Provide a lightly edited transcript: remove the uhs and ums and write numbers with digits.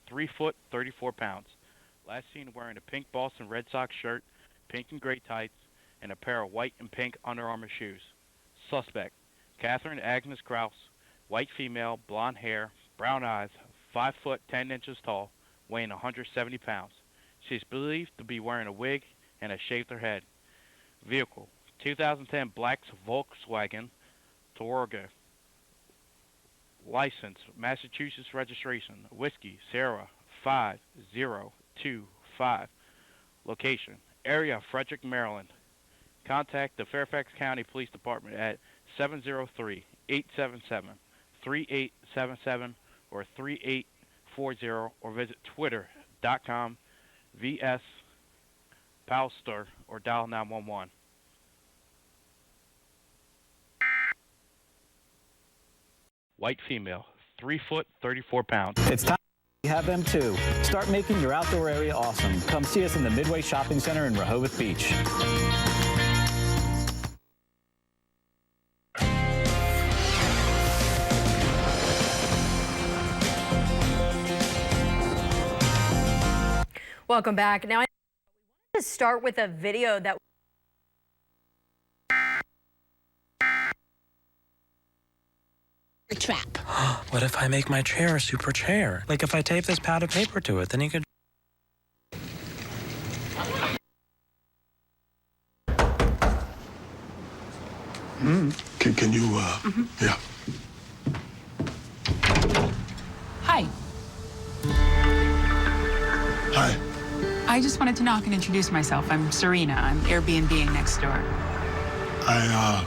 3 foot, 34 pounds. Last seen wearing a pink Boston Red Sox shirt, pink and gray tights, and a pair of white and pink Under Armour shoes. Suspect, Catherine Agnes Kraus, white female, blonde hair, brown eyes, 5 foot 10 inches tall, weighing 170 pounds. She is believed to be wearing a wig and has shaved her head. Vehicle, 2010 black Volkswagen Touareg. License, Massachusetts registration, Whiskey, Sierra 5025. Location, area of Frederick, Maryland. Contact the Fairfax County Police Department at 703-877-3877 or 3840 or visit twitter.com vs Palster or dial 911. White female, 3 foot, 34 pounds. It's time we have them too. Start making your outdoor area awesome. Come see us in the Midway Shopping Center in Rehoboth Beach. Welcome back. Now, I wanted to start with a video that trap. What if I make my chair a super chair? Like if I tape this pad of paper to it, then he could... Can you, yeah. Hi. Hi. I just wanted to knock and introduce myself. I'm Serena. I'm Airbnb-ing next door. I